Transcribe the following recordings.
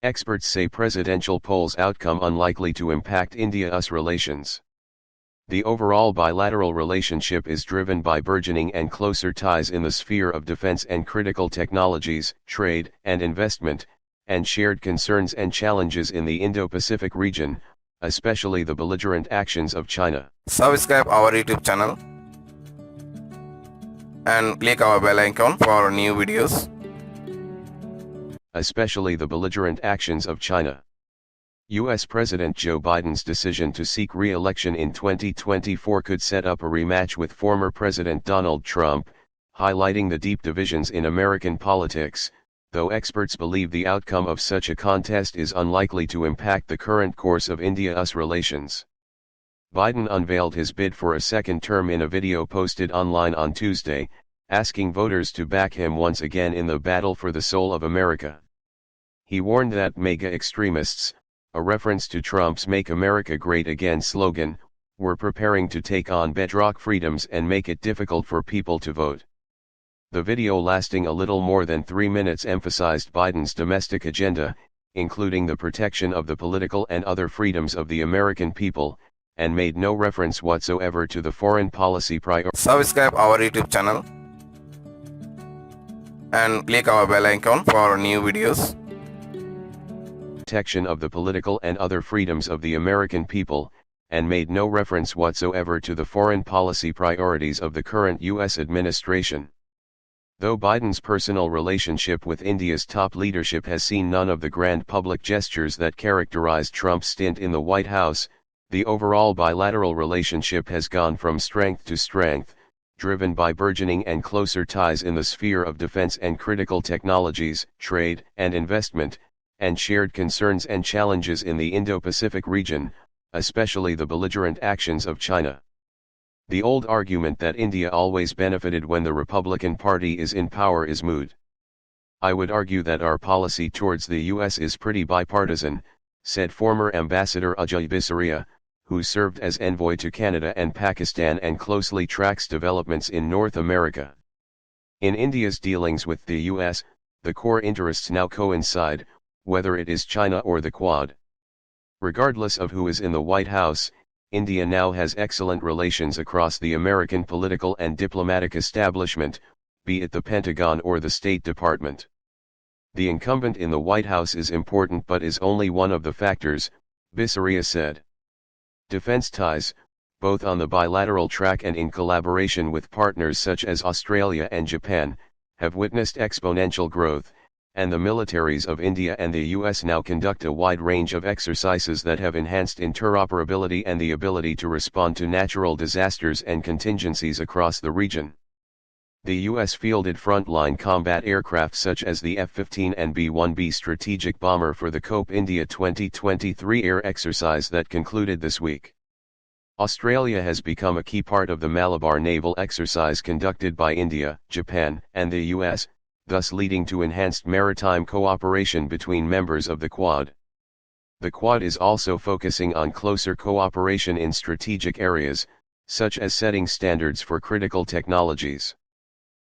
Experts say presidential polls outcome unlikely to impact India-US relations. The overall bilateral relationship is driven by burgeoning and closer ties in the sphere of defense and critical technologies, trade and investment, and shared concerns and challenges in the Indo-Pacific region, especially the belligerent actions of China. Subscribe our YouTube channel and click our bell icon for new videos. Especially the belligerent actions of China. U.S. President Joe Biden's decision to seek re-election in 2024 could set up a rematch with former President Donald Trump, highlighting the deep divisions in American politics, though experts believe the outcome of such a contest is unlikely to impact the current course of India-US relations. Biden unveiled his bid for a second term in a video posted online on Tuesday, asking voters to back him once again in the battle for the soul of America. He warned that MAGA extremists, a reference to Trump's Make America Great Again slogan, were preparing to take on bedrock freedoms and make it difficult for people to vote. The video, lasting a little more than 3 minutes, emphasized Biden's domestic agenda, including the protection of the political and other freedoms of the American people, and made no reference whatsoever to the foreign policy priorities. Subscribe our YouTube channel and click our bell icon for new videos. Protection of the political and other freedoms of the American people, and made no reference whatsoever to the foreign policy priorities of the current U.S. administration. Though Biden's personal relationship with India's top leadership has seen none of the grand public gestures that characterized Trump's stint in the White House, the overall bilateral relationship has gone from strength to strength, driven by burgeoning and closer ties in the sphere of defense and critical technologies, trade and investment, and shared concerns and challenges in the Indo-Pacific region, especially the belligerent actions of China. The old argument that India always benefited when the Republican Party is in power is moot. I would argue that our policy towards the U.S. is pretty bipartisan, said former Ambassador Ajay Bisaria, who served as envoy to Canada and Pakistan and closely tracks developments in North America. In India's dealings with the U.S., the core interests now coincide, whether it is China or the Quad. Regardless of who is in the White House, India now has excellent relations across the American political and diplomatic establishment, be it the Pentagon or the State Department. The incumbent in the White House is important but is only one of the factors, Bisaria said. Defense ties, both on the bilateral track and in collaboration with partners such as Australia and Japan, have witnessed exponential growth, and the militaries of India and the US now conduct a wide range of exercises that have enhanced interoperability and the ability to respond to natural disasters and contingencies across the region. The US fielded frontline combat aircraft such as the F-15 and B-1B strategic bomber for the COPE India 2023 air exercise that concluded this week. Australia has become a key part of the Malabar naval exercise conducted by India, Japan, and the US, thus leading to enhanced maritime cooperation between members of the Quad. The Quad is also focusing on closer cooperation in strategic areas, such as setting standards for critical technologies.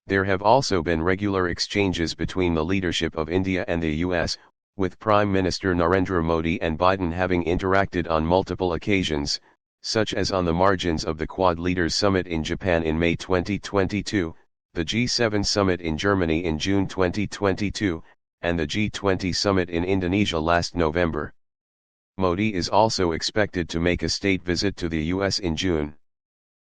There have also been regular exchanges between the leadership of India and the US, with Prime Minister Narendra Modi and Biden having interacted on multiple occasions, such as on the margins of the Quad Leaders Summit in Japan in May 2022, the G7 Summit in Germany in June 2022, and the G20 Summit in Indonesia last November. Modi is also expected to make a state visit to the US in June.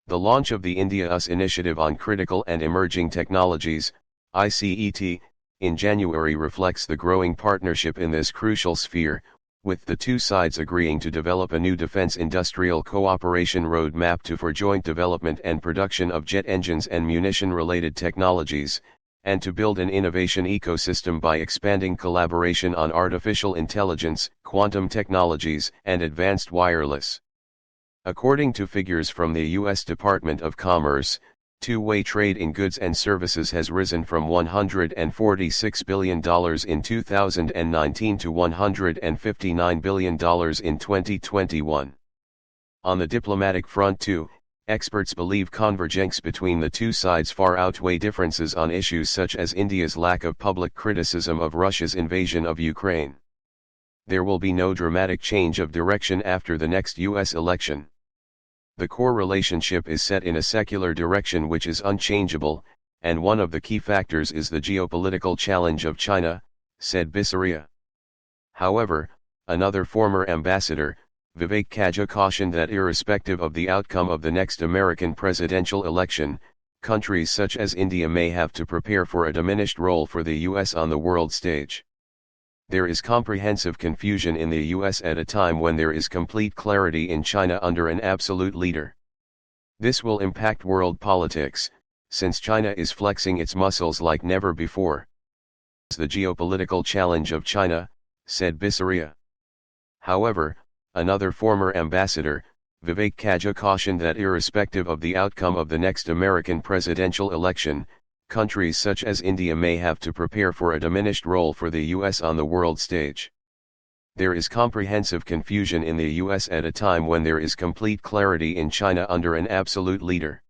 The launch of the India-US Initiative on Critical and Emerging Technologies, ICET, in January reflects the growing partnership in this crucial sphere, with the two sides agreeing to develop a new defense industrial cooperation roadmap for joint development and production of jet engines and munition-related technologies, and to build an innovation ecosystem by expanding collaboration on artificial intelligence, quantum technologies, and advanced wireless. According to figures from the U.S. Department of Commerce, two-way trade in goods and services has risen from $146 billion in 2019 to $159 billion in 2021. On the diplomatic front too, experts believe convergence between the two sides far outweigh differences on issues such as India's lack of public criticism of Russia's invasion of Ukraine. there will be no dramatic change of direction after the next US election. The core relationship is set in a secular direction which is unchangeable, and one of the key factors is the geopolitical challenge of China, said Bisaria. However, another former ambassador, Vivek Kaja, cautioned that irrespective of the outcome of the next American presidential election, countries such as India may have to prepare for a diminished role for the US on the world stage. There is comprehensive confusion in the US at a time when there is complete clarity in China under an absolute leader. This will impact world politics, since China is flexing its muscles like never before. The geopolitical challenge of China, said Bisaria. However, another former ambassador, Vivek Kaja, cautioned that irrespective of the outcome of the next American presidential election, countries such as India may have to prepare for a diminished role for the US on the world stage. There is comprehensive confusion in the US at a time when there is complete clarity in China under an absolute leader.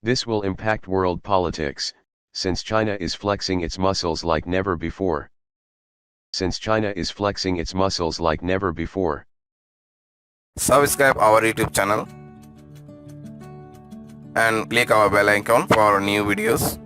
This will impact world politics, since China is flexing its muscles like never before. Subscribe our YouTube channel and click our bell icon for new videos.